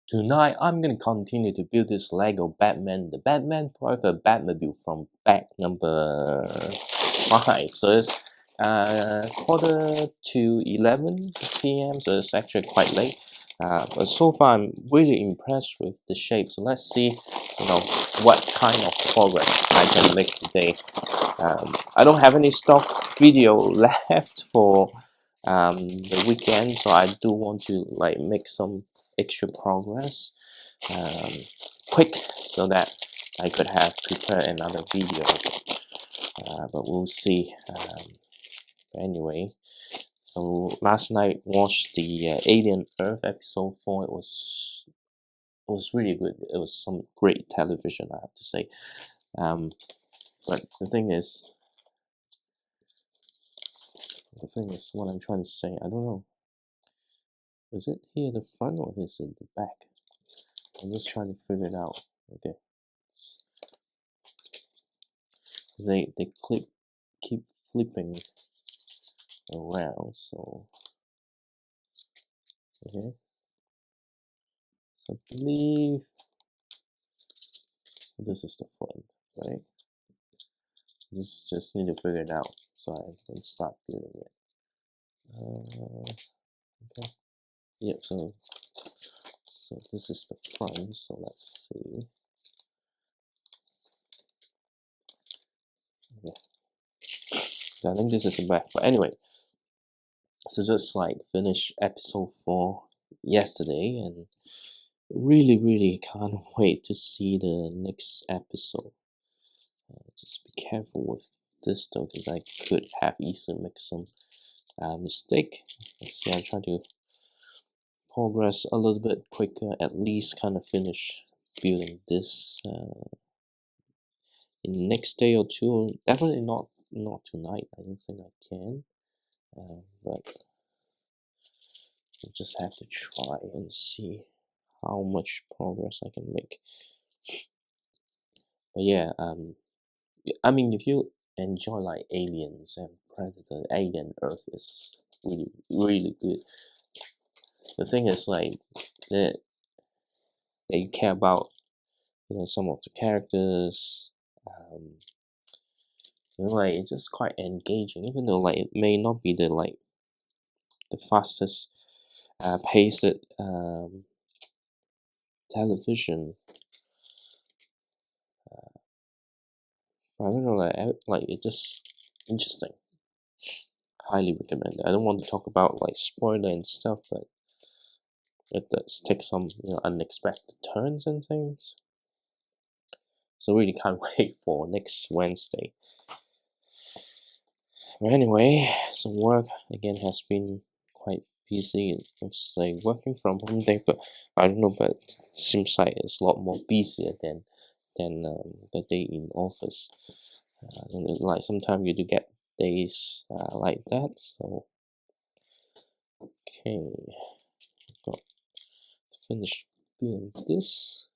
Tonight I'm gonna continue to build this Lego Batman, the Batman Forever Batmobile from pack number 5. So it's quarter to 11 p.m. So it's actually quite late. But so far I'm really impressed with the shape. So let's see, what kind of progress I can make today. I don't have any stock video left for the weekend, so I do want to make some extra progress quick so that I could have prepared another video, but we'll see. Anyway, so last night watched the Alien Earth episode 4. It was really good. It was some great television, I have to say. But the thing is what I'm trying to say, I don't know, is it here the front or is it the back? I'm just trying to figure it out. Okay, they keep flipping around, so okay, so I believe this is the front, right? Just need to figure it out so I can start building it. Okay, yep, so this is the front, so let's see. Okay, so I think this is the back, but anyway, so just finished episode 4 yesterday, and really can't wait to see the next episode. Just be careful with this though, because I could have easily make some mistake. Let's see, I'm trying to progress a little bit quicker, at least kind of finish building this in the next day or two. Definitely not tonight. I don't think I can, but I just have to try and see how much progress I can make. But yeah, I mean, if you enjoy Aliens and Predator, Alien Earth is really good. The thing is that they care about some of the characters. It's just quite engaging, even though it may not be the fastest paced television. I don't know, it's just interesting. Highly recommend it. I don't want to talk about spoiler and stuff, but it does take some unexpected turns and things. So really can't wait for next Wednesday. But anyway, some work again has been quite busy. It's working from home day, but I don't know, but it seems like it's a lot more busier than the day in office. Sometimes you do get days like that. So okay, got to finish doing this.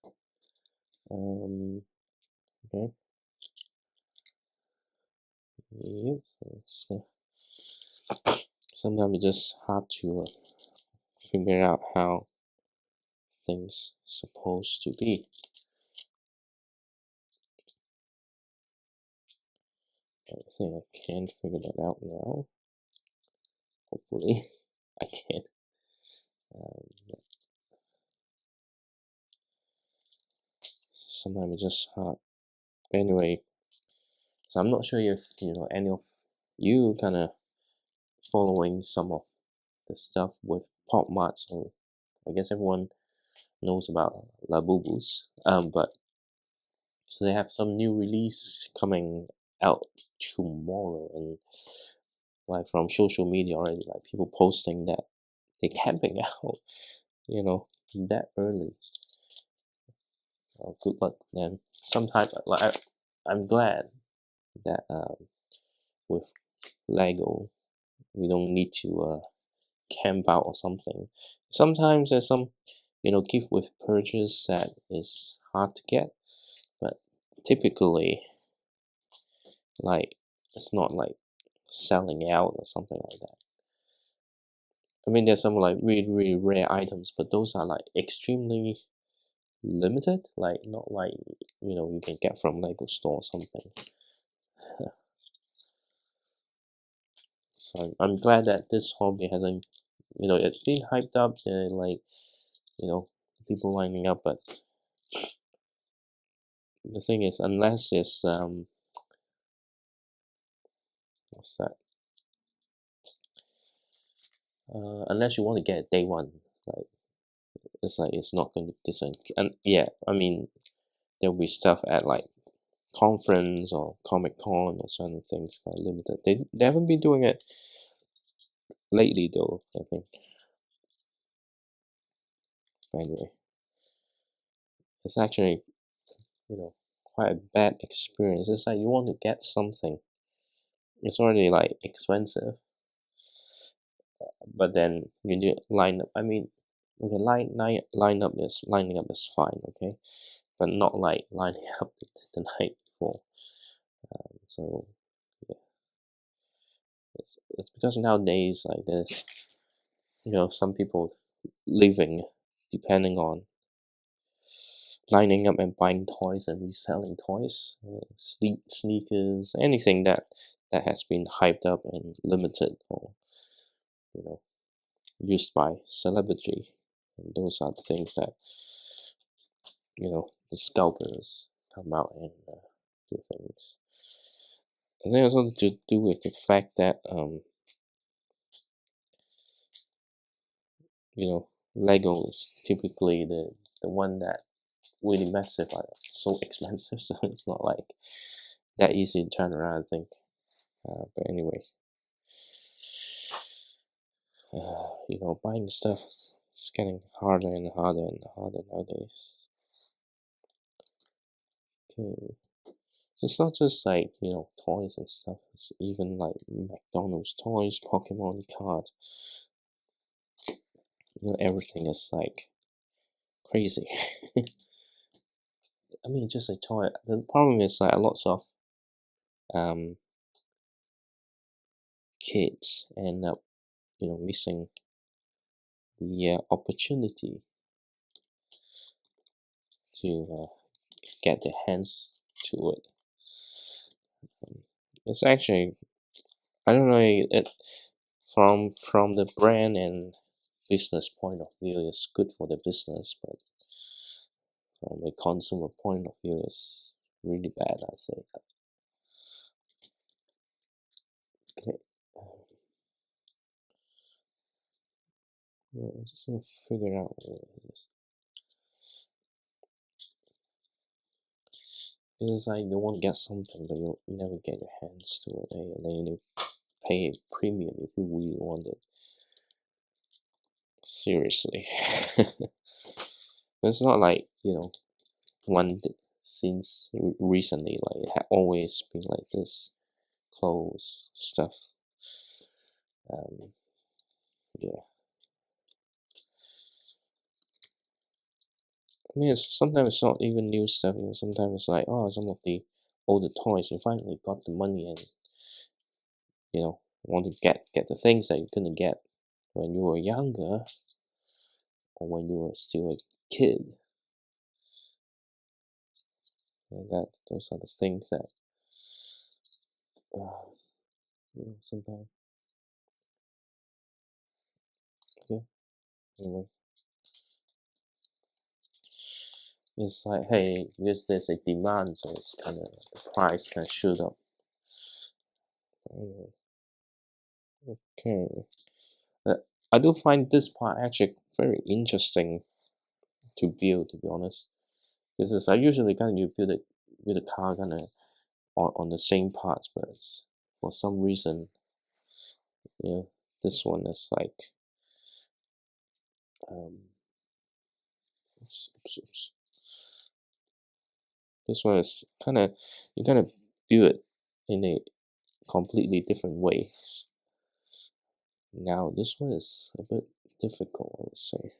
Okay. Yep. So sometimes it's just hard to figure out how things supposed to be. I think I can figure that out now. Hopefully, I can. Sometimes it's just hard. Anyway, so I'm not sure if any of you kind of following some of the stuff with Pop Mart. So I guess everyone knows about Labubus. But so they have some new release coming out tomorrow, and from social media already, people posting that they're camping out, that early. Good luck to them. Sometimes, I'm glad that with Lego, we don't need to camp out or something. Sometimes there's some, gift with purchase that is hard to get, but typically, it's not selling out or something like that. I mean, there's some like really rare items, but those are like extremely limited. Like not like you can get from Lego store or something. So I'm glad that this hobby hasn't, it's been hyped up, like people lining up, but the thing is, unless it's what's that? Unless you want to get it day one, like it's not going to disappear. And yeah, I mean there'll be stuff at like conference or Comic Con or certain things that are limited. They haven't been doing it lately though, I think. Anyway, it's actually quite a bad experience. It's like you want to get something, it's already like expensive, but then you do line up. I mean, okay, lining up is fine, okay, but not like lining up the night before. So yeah, it's because nowadays like there's some people living depending on lining up and buying toys and reselling toys, sneakers, anything that has been hyped up and limited or you know used by celebrity. And those are the things that the scalpers come out and do things. I think it's also to do with the fact that Legos typically the one that really massive are so expensive, so it's not like that easy to turn around, I think. But anyway, buying stuff is getting harder and harder and harder nowadays. Okay. So it's not just like, toys and stuff. It's even like McDonald's toys, Pokemon cards. Everything is like crazy. I mean, just a toy. The problem is like lots of kids end up, missing the opportunity to get their hands to it. It's actually, I don't know, from the brand and business point of view, it's good for the business, but from a consumer point of view, it's really bad, I say. Okay. I'm just gonna figure out what it is. It's like you want to get something, but you never get your hands to it, and then you pay a premium if you really want it. Seriously. It's not like, one since recently, like it had always been like this clothes stuff. Yeah. I mean, sometimes it's not even new stuff. Sometimes it's like, oh, some of the older toys. You finally got the money and want to get the things that you're gonna get when you were younger or when you were still a kid. And those are the things that sometimes. Okay. Anyway. It's like, hey, because there's a demand, so it's kind of the price can shoot up. Anyway. Okay. I do find this part actually very interesting to build, to be honest. Because I usually kind of you build a car kind of on the same parts, but for some reason, this one is like, oops. This one is kind of you kind of build it in a completely different ways. Now this one is a bit difficult, I would say.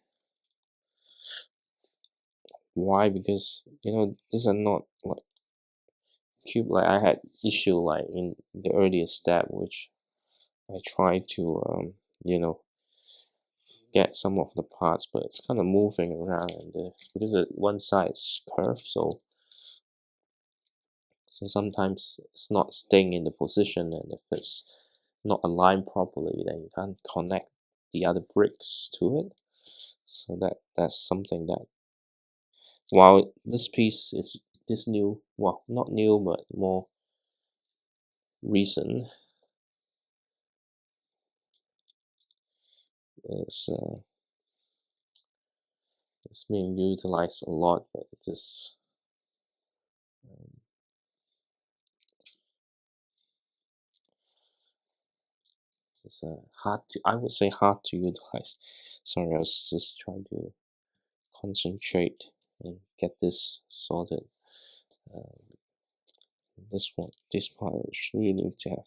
Why? Because these are not like cube. Like I had issue like in the earlier step, which I tried to get some of the parts, but it's kind of moving around, and because one side is curved, so sometimes it's not staying in the position, and if it's not aligned properly, then you can't connect the other bricks to it. So that's something that, while this piece is new, well, not new, but more recent, it's being utilized a lot, but just it's hard to, I would say, hard to utilize. Sorry, I was just trying to concentrate and get this sorted. This part really need to have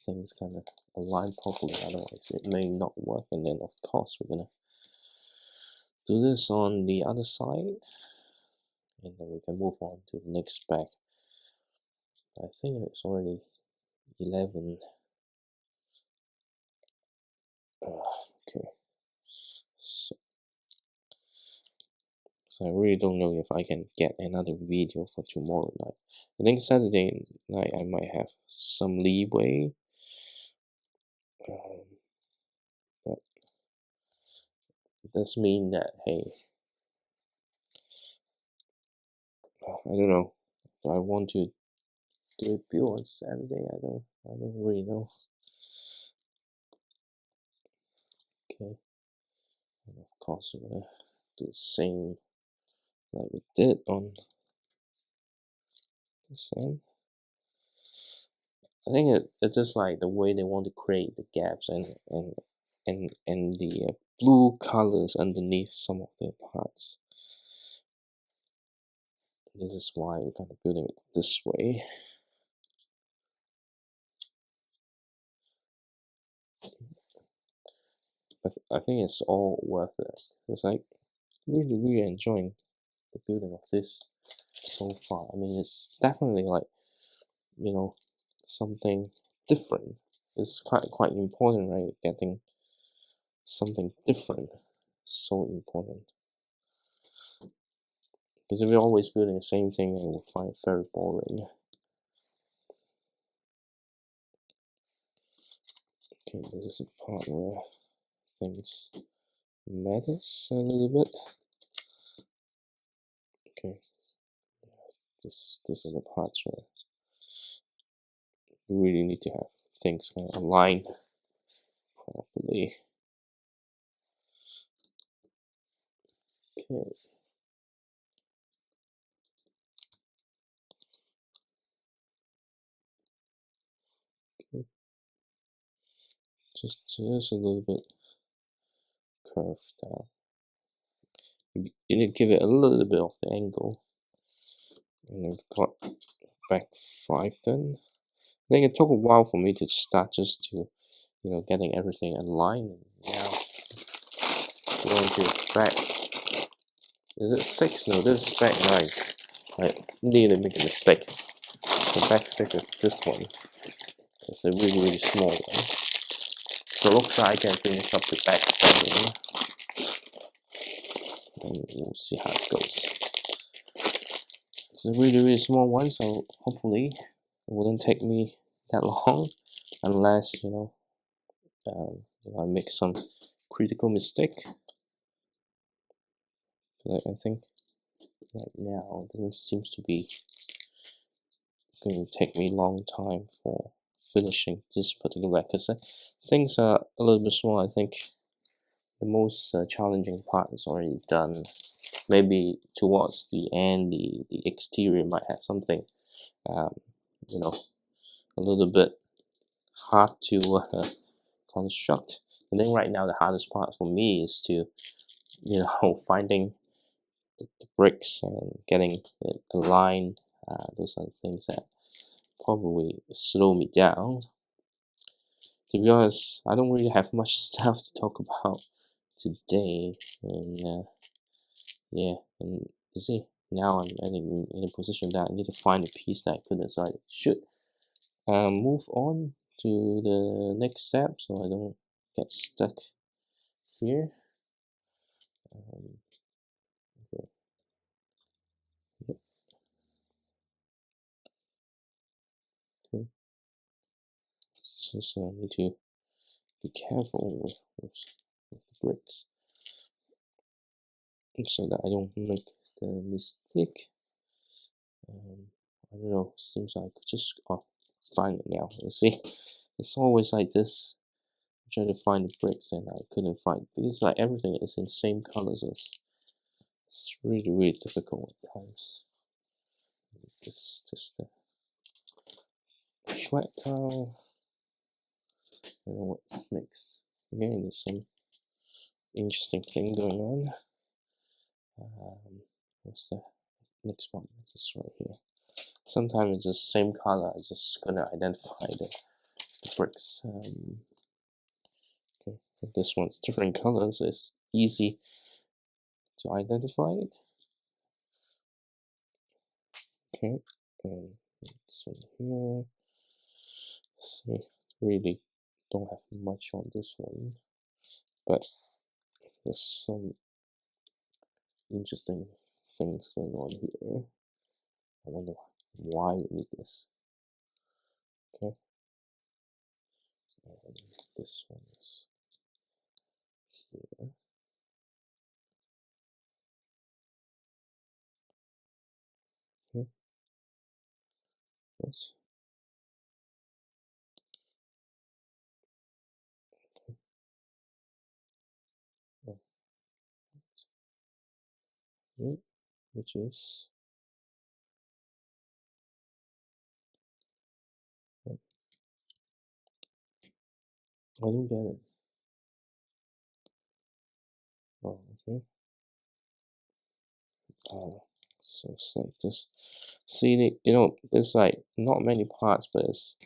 things kind of aligned properly, otherwise it may not work. And then of course we're gonna do this on the other side, and then we can move on to the next spec. I think it's already 11. Okay, so I really don't know if I can get another video for tomorrow night. I think Saturday night I might have some leeway, but it does mean that, hey, I don't know, do I want to do a build on Saturday? I don't really know. Okay, and of course we're gonna do the same like we did on this end. I think it's just like the way they want to create the gaps and the blue colors underneath some of the parts. This is why we're kind of building it this way. But I think it's all worth it. It's like really enjoying the building of this so far. I mean, it's definitely like, you know, something different. It's quite important, right? Getting something different is so important. Because if you're always building the same thing, then you'll find it very boring. Okay, this is a part where things matters a little bit. Okay, this is the parts where you really need to have things kind of aligned properly. Okay. Just a little bit curved down. You need to give it a little bit of the angle. And I've got back 5 done. I think it took a while for me to start just to, getting everything aligned. And now going to back. Is it 6? No, this is back 9. I nearly make a mistake. The back 6 is this one. It's a really small one. So it looks like I can finish up the back 7. And we'll see how it goes. It's a really small one, so hopefully it wouldn't take me that long, unless I make some critical mistake. I think right now it doesn't seem to be going to take me a long time for finishing this particular, because things are a little bit small. I think the most challenging part is already done. Maybe towards the end, the exterior might have something, a little bit hard to construct. I think right now the hardest part for me is to, finding the bricks and getting it aligned. Those are the things that probably slow me down. To be honest, I don't really have much stuff to talk about today, and yeah, and you see, now I'm in a position that I need to find a piece that I couldn't, so I should move on to the next step so I don't get stuck here. Okay. Yep. Okay. So I need to be careful with the bricks so that I don't make the mistake. I don't know, seems like I could just find it now. Let's see. It's always like this. I'm trying to find the bricks and I couldn't find, because like everything is in same colors. It's really difficult at times. This just a flat tile. I don't know what's next. Again, there's some interesting thing going on. What's the next one? This right here. Sometimes it's just same color. I just gonna identify the bricks. Okay, if this one's different colors, it's easy to identify it. Okay, and this one here. Let's see, really don't have much on this one, but there's some interesting things going on here. I wonder why we need this. Okay, and this one is here. Okay, yes. Okay. Oh, which is I don't get it. Oh, okay. So it's like this. See, there's like not many parts, but it's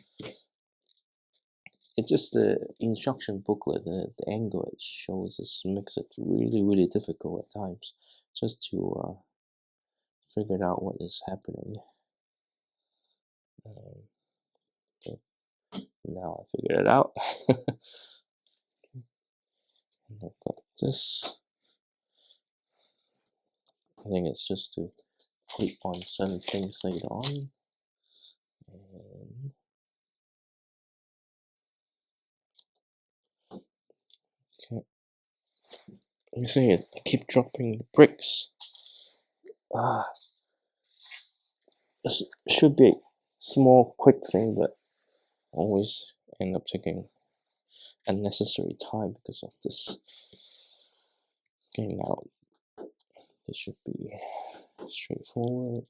just the instruction booklet. The angle it shows makes it really difficult at times, just to figure out what is happening. Okay. Now I figured it out. And I've got this. I think it's just to click on certain things later on. And okay. You see it, I keep dropping the bricks. This should be a small, quick thing, but always end up taking unnecessary time because of this getting out. It should be straightforward.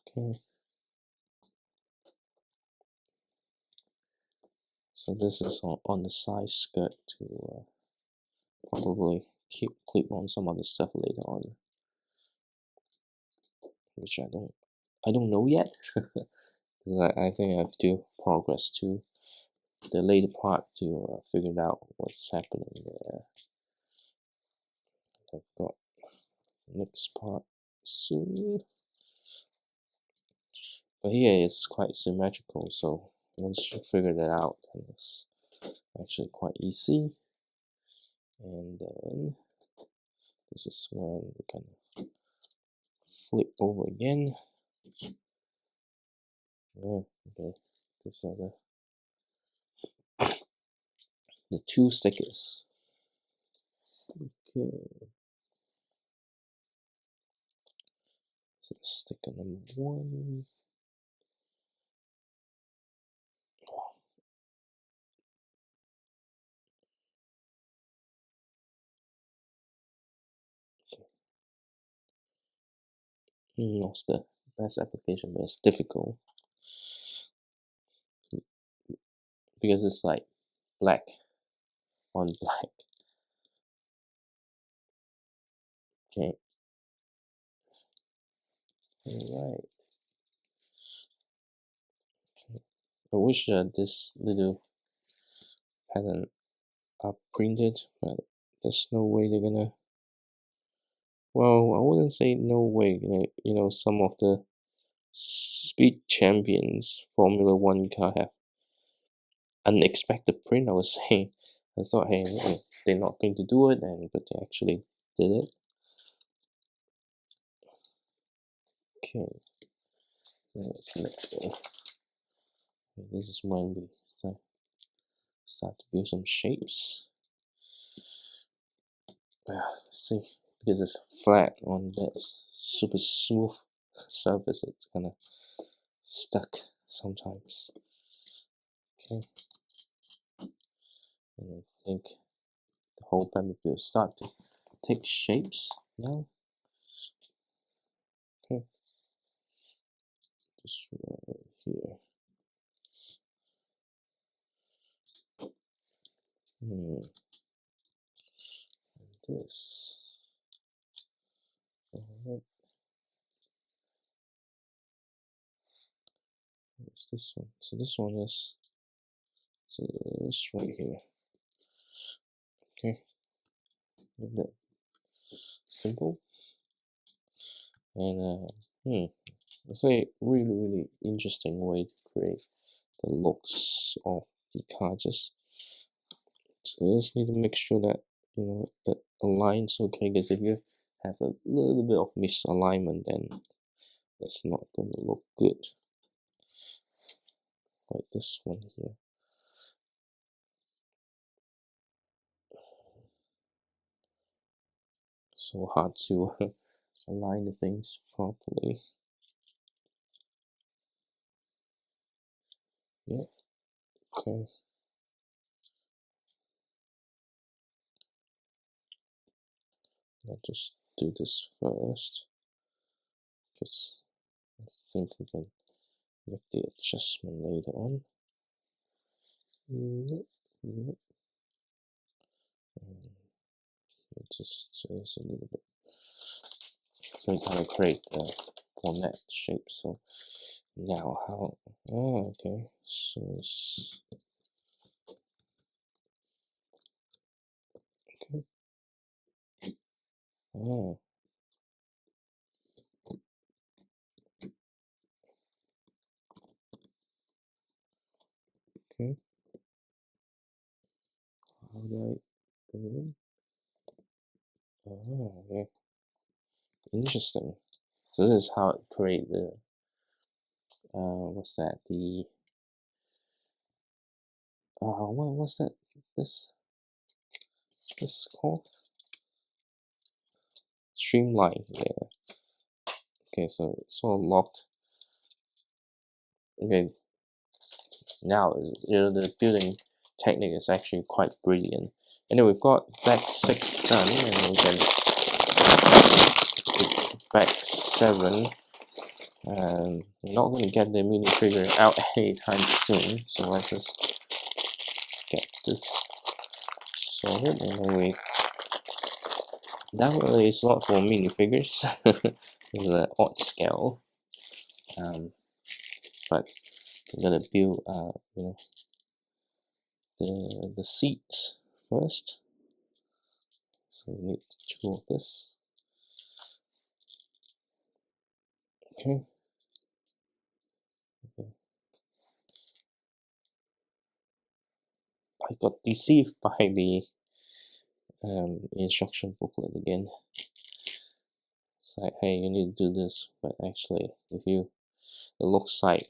Okay. So this is on the side skirt to probably clip on some other stuff later on, which I don't know yet. I think I have to progress to the later part to figure out what's happening there. I've got next part soon. But here it's quite symmetrical, so once you figure that out, then it's actually quite easy. And then this is when we can flip over again. Yeah, okay. These are the two stickers. Okay. So sticker number 1. Not the best application, but it's difficult because it's like black on black. Okay. Alright. I wish this little pattern are printed, but there's no way they're gonna. Well, I wouldn't say no way. Some of the speed champions Formula One car have unexpected print. I was saying, I thought, hey, they're not going to do it, but they actually did it. Okay, let's next one. This is when we start to build some shapes. See, because it's flat on that super smooth surface, it's kind of stuck sometimes. Okay, and I think the whole Batmobile will start to take shapes now. Okay, just right here. And this. Alright. What's this one? So this one is this right here. Okay, isn't that simple? And it's a really interesting way to create the looks of the car. Just need to make sure that that aligns okay. Because if you have a little bit of misalignment, then it's not going to look good. Like this one here. So hard to align the things properly. Yeah. Okay. I'll just do this first, because I think we can make the adjustment later on. Yep. Just a little bit. So we kind of create the cornet shape. So now how? Oh, okay. So it's okay. Oh, okay. How do I go in? Oh, okay. Interesting. So this is how it create the what's that? The what's that? This called streamline. Yeah. Okay, so it's all locked. Okay. Now the building technique is actually quite brilliant. Anyway, we've got back 6 done, and we can back 7. And we're not going to get the minifigure out anytime soon, so let's just get this sorted. And then that way it's not for minifigures. It's an odd scale, but we're gonna build the seats first. So we need 2 of this. Okay. I got deceived by the instruction booklet again. It's like, hey, you need to do this, but actually, it looks like,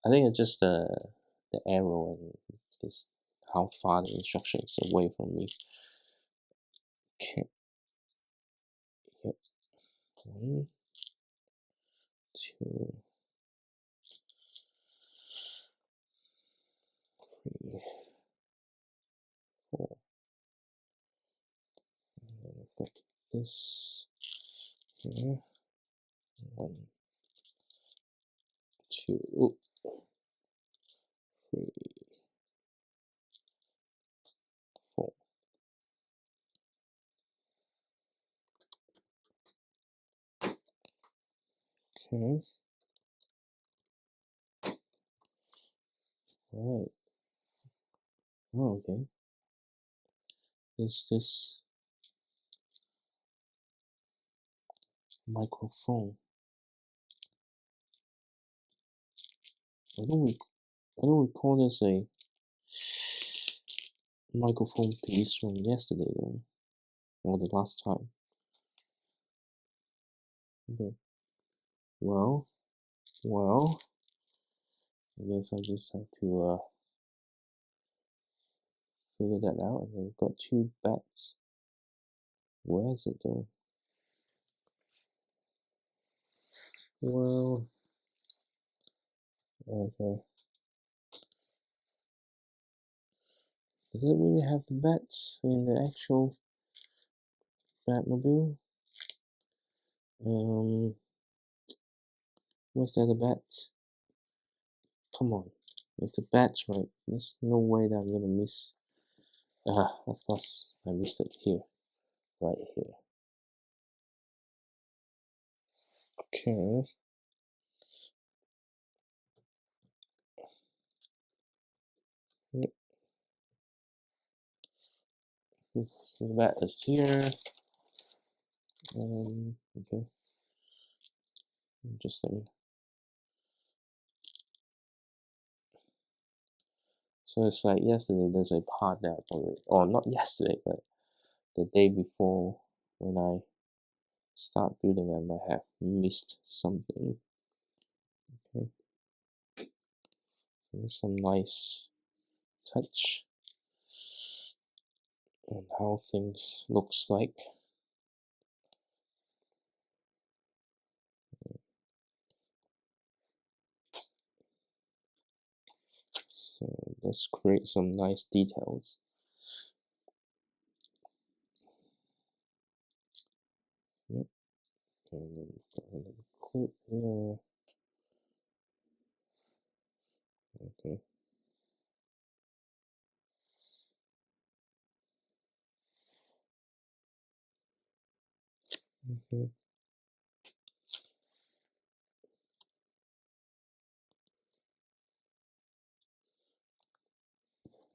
I think it's just the arrow and just how far the instruction is away from me. Okay. Yep. 1, 2, 3, 4. And then I've got this here. 1, 2, 3, 4. Okay. Alright. Oh, okay. There's this microphone. I don't recall this microphone piece from yesterday though, or the last time. Okay. Well, I guess I just have to figure that out. And we've got 2 bats. Where is it though? Well, okay. Does it really have the bats in the actual Batmobile? Where's the other bats? Come on. There's the bats, right? There's no way that I'm gonna miss. Of course, I missed it here. Right here. Okay. Yep. The bat is here. Okay. Interesting. So it's like yesterday, there's a part that already, or not yesterday, but the day before when I start building, I might have missed something. Okay. So there's some nice touch on how things looks like. So let's create some nice details. Yep. And then put a little clip here. Okay.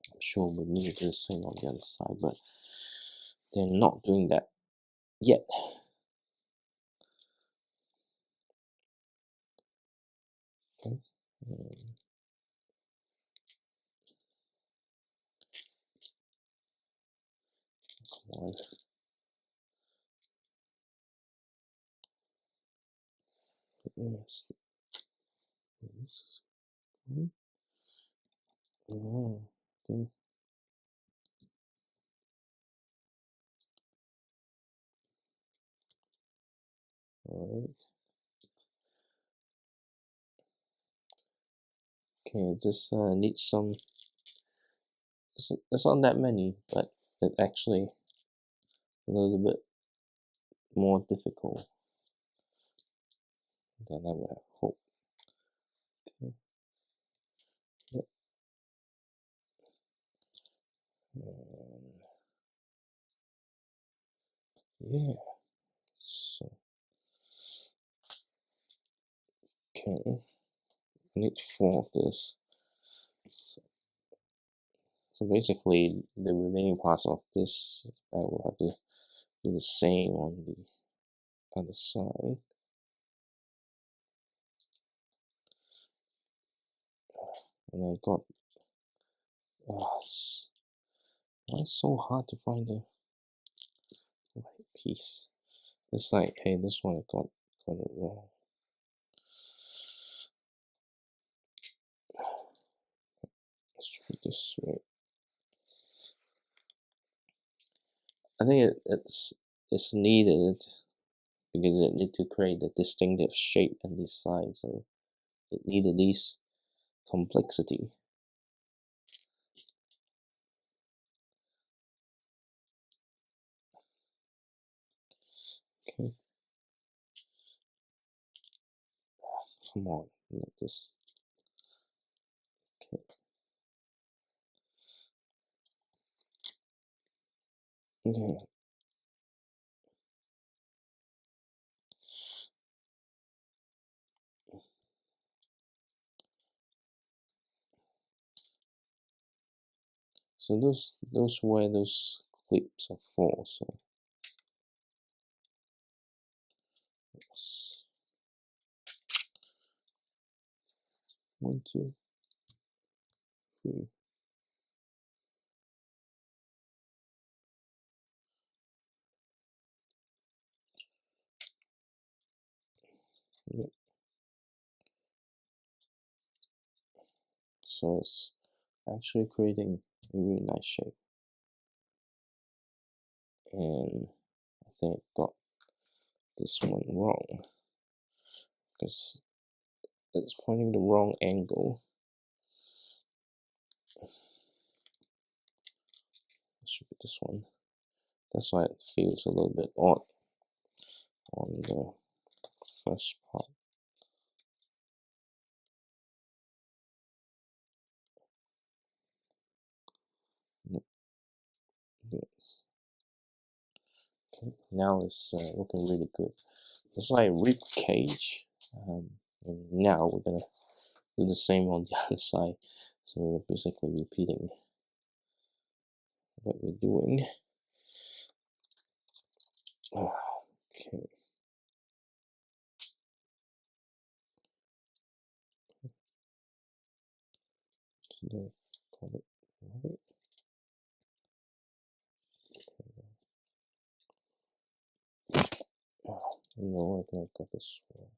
I'm sure we need to do the same on the other side, but they're not doing that yet. Okay. Come on. Yes. This. Oh, okay. All right. Okay, just need some. It's not that many, but it actually a little bit more difficult than I would have hoped. Okay. Yep. Yeah. So okay, I need 4 of this. So basically, the remaining parts of this, I will have to do the same on the other side. And I got, why it's so hard to find the right piece? It's like, hey, this one I got it wrong. Let's try this way. I think it's needed because it need to create a distinctive shape and design, so it needed this complexity. Okay. Come on, let this. Okay. Okay. So those where those clips are for. So yes. 1, 2, 3. Yep. So it's actually creating a really nice shape. And I think I got this one wrong because it's pointing the wrong angle. It should be this one. That's why it feels a little bit odd on the first part. Yes. Okay, now it's looking really good. It's like rib cage. And now we're gonna do the same on the other side. So we're basically repeating what we're doing. Okay. So call it right. Oh, no, I think I got this wrong.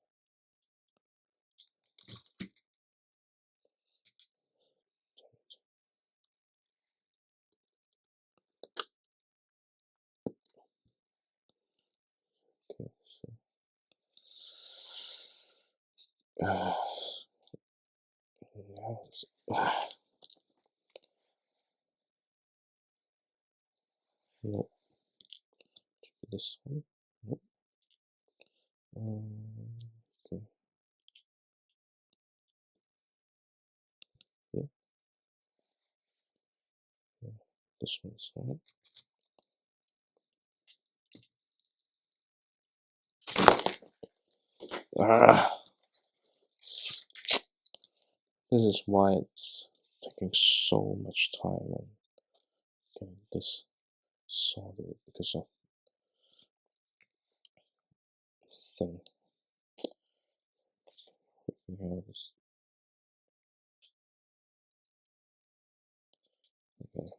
Okay, so now it's, no, this one. Nope. Okay. Yeah. Yeah. This one's on. Ah, this is why it's taking so much time on getting this sorted because of this thing. This, okay.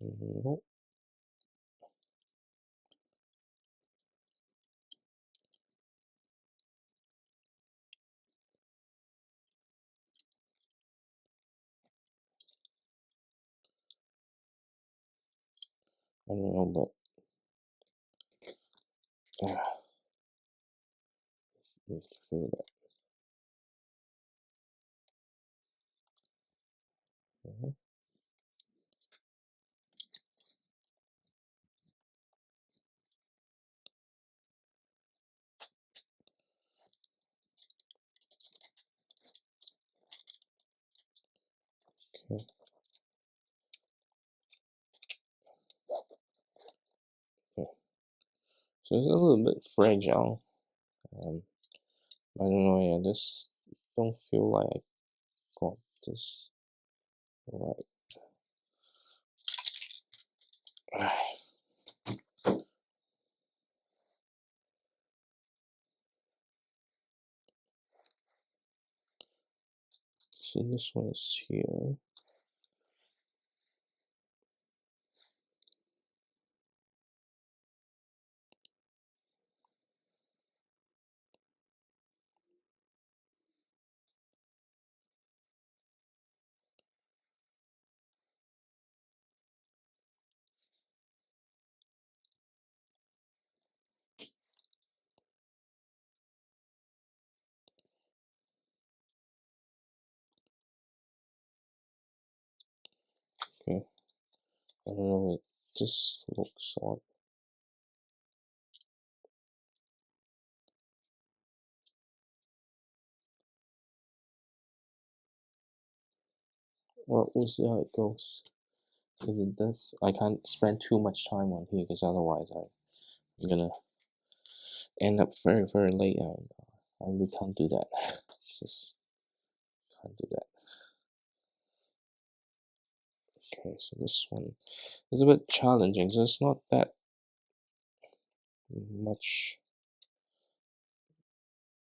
Nope. I don't know, but need to figure that. Mhm. Okay. Okay. So it's a little bit fragile. I don't know. Yeah, this don't feel like I got this right. So this one is here. Okay. I don't know. It just looks odd. Well, we'll see how it goes. If it does, I can't spend too much time on here because otherwise I'm gonna end up very, very late. I really can't do that. Just can't do that. Okay, so this one is a bit challenging. So it's not that much.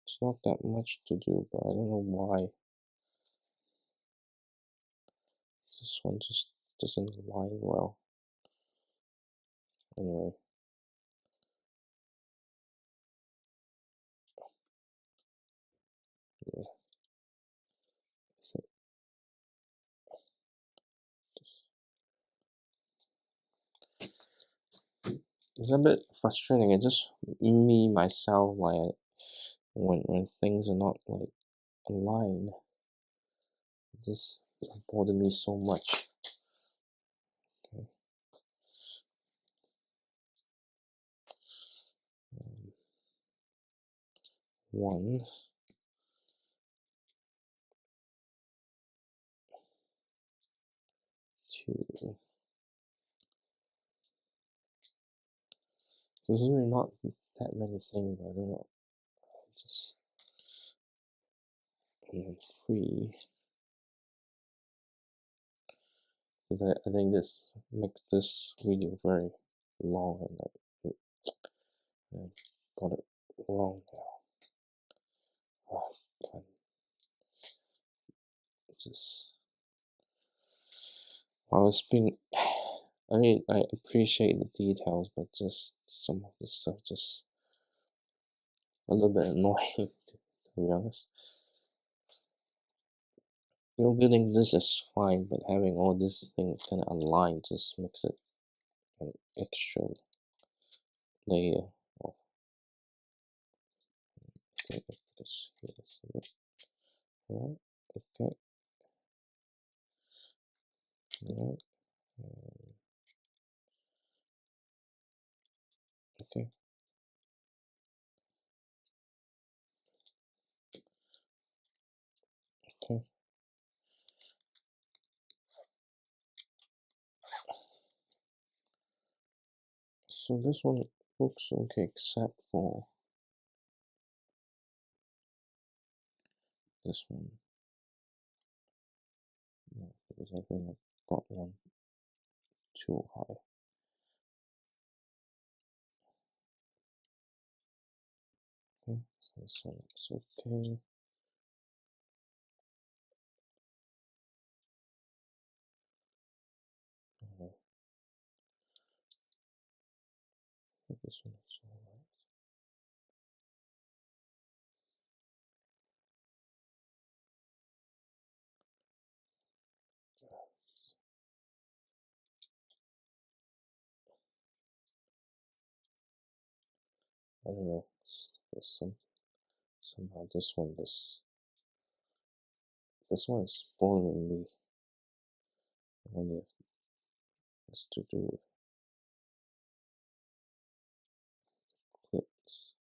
It's not that much to do, but I don't know why this one just doesn't align well. Anyway, yeah, it's a bit frustrating. It's just me myself, like when things are not like aligned, it just bother me so much. Okay. One, two. So this is really not that many things, but I don't know. Just and then three. Because I think this makes this video very long, and I got it wrong now. Oh, can't just. Well, it's been. I mean, I appreciate the details, but just some of the stuff just a little bit annoying, to be honest. Building this is fine, but having all this thing kind of aligned just makes it an extra layer of thing. Because here's it. Alright, okay, alright, okay, okay. So this one looks okay, except for this one. No, because I think I got one too high. Okay, so this one looks okay. This one looks alright. I don't know. Somehow this one is bothering me. I wonder if it's to do with clips.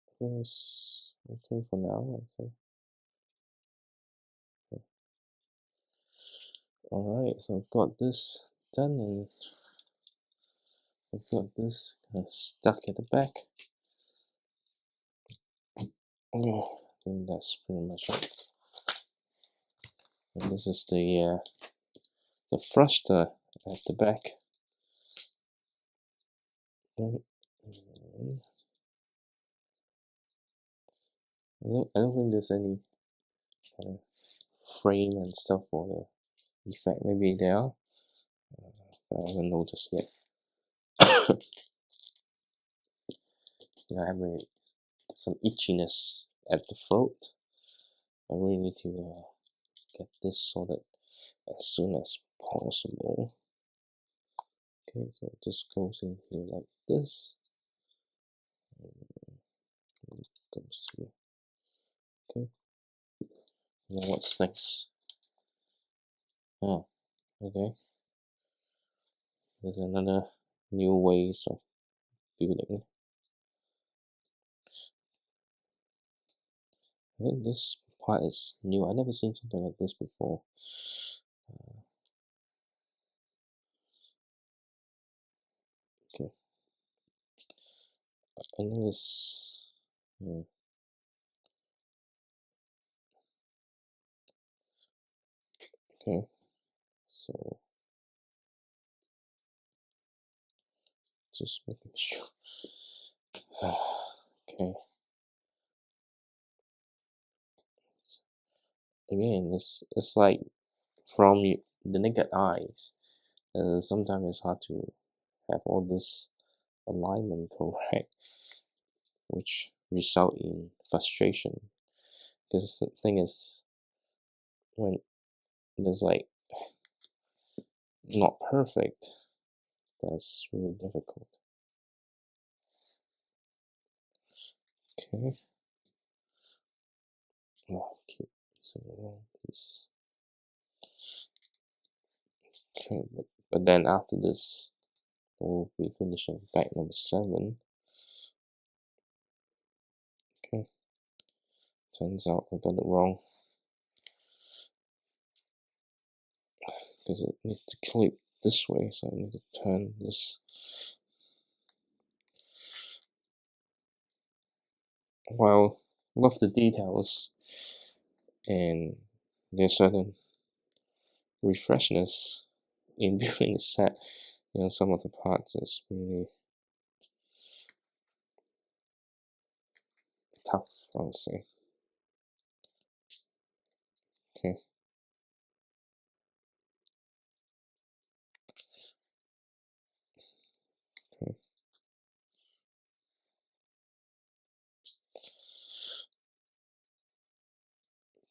I think it's okay for now, I think. Okay. Alright, so I've got this done, and I've got this kind of stuck at the back. Okay, I think that's pretty much it. And this is the thruster at the back. I don't think there's any kind of frame and stuff for the effect. Maybe there are, but I haven't noticed yet. I have some itchiness at the throat. I really need to get this sorted as soon as possible. Okay, so it just goes in here like this. Goes here. Okay. Now what's next? Oh, okay. There's another new ways of building. I think this part is new. I've never seen something like this before. Okay. I know it's. Okay. So just making sure. Okay. Again, it's like from the naked eyes. Sometimes it's hard to have all this alignment correct, which result in frustration. Because the thing is, when there's like not perfect, that's really difficult. Okay. Oh, I keep using the wrong piece. Okay, but then after this, we'll be finishing bag number 7. Okay. Turns out I got it wrong. Because it needs to clip this way, so I need to turn this. While love the details and there's certain refreshness in building a set, some of the parts is really tough, I would say. Okay. Okay.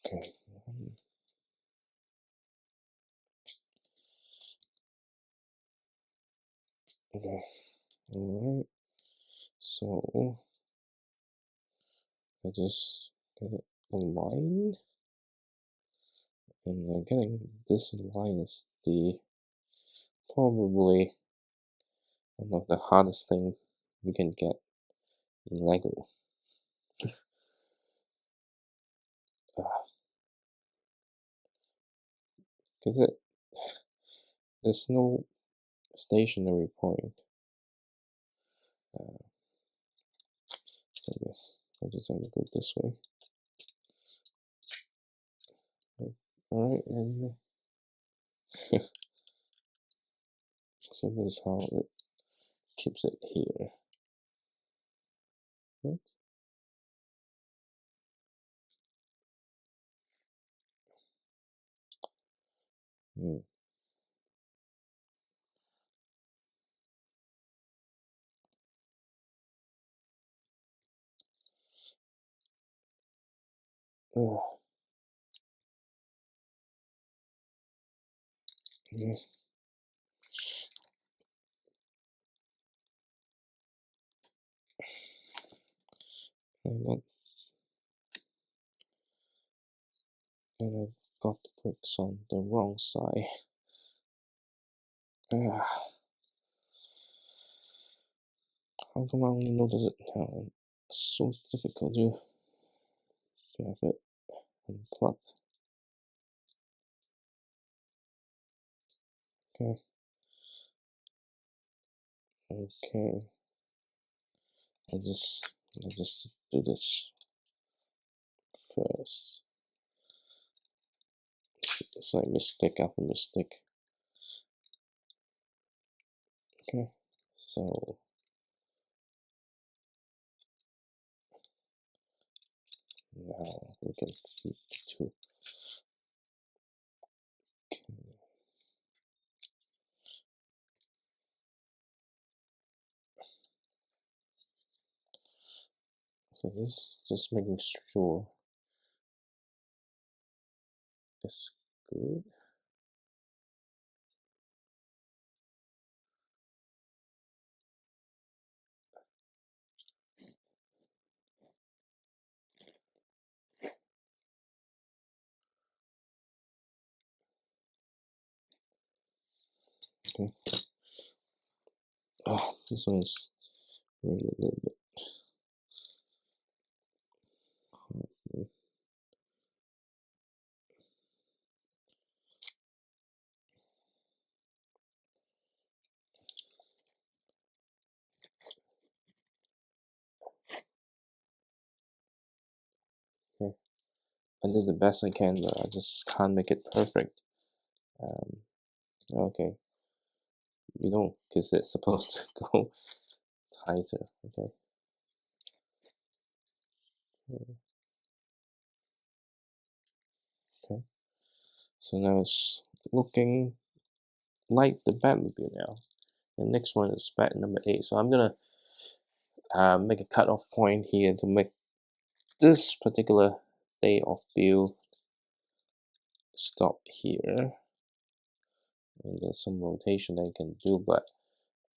Okay. Okay. Alright. So I just get it aligned. And getting this line is probably one of the hardest thing you can get in Lego. Because there's no stationary point. I guess I just have to go this way. Alright, and so this is how it keeps it here. Right? Mm. Oh, yes. And I got the bricks on the wrong side. How come I only notice it now? It's so difficult to have it unplugged. Okay. Okay. I just do this first. It's like mistake after mistake. Okay. So now we can feed the two. Okay. So this just making sure it's good. Okay. Oh, this one is really a little bit hard. Okay. I did the best I can, but I just can't make it perfect. Okay, you don't, because it's supposed to go tighter. Okay. Okay. So now it's looking like the Batmobile now. The next one is Bat number 8. So I'm gonna make a cutoff point here to make this particular day of build stop here. And there's some rotation that you can do, but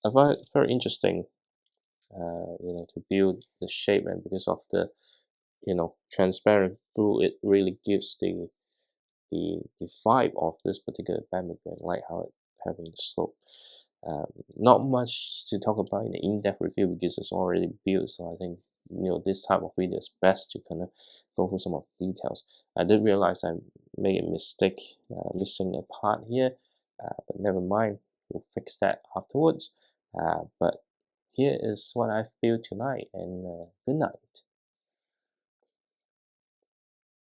I find it very interesting, to build the shape, and because of the transparent blue, it really gives the vibe of this particular Batmobile. I like how it having the slope. Not much to talk about in the in-depth review because it's already built. So I think this type of video is best to kind of go through some of the details. I did realize I made a mistake, missing a part here, but never mind. We'll fix that afterwards. But here is what I've built tonight, and good night.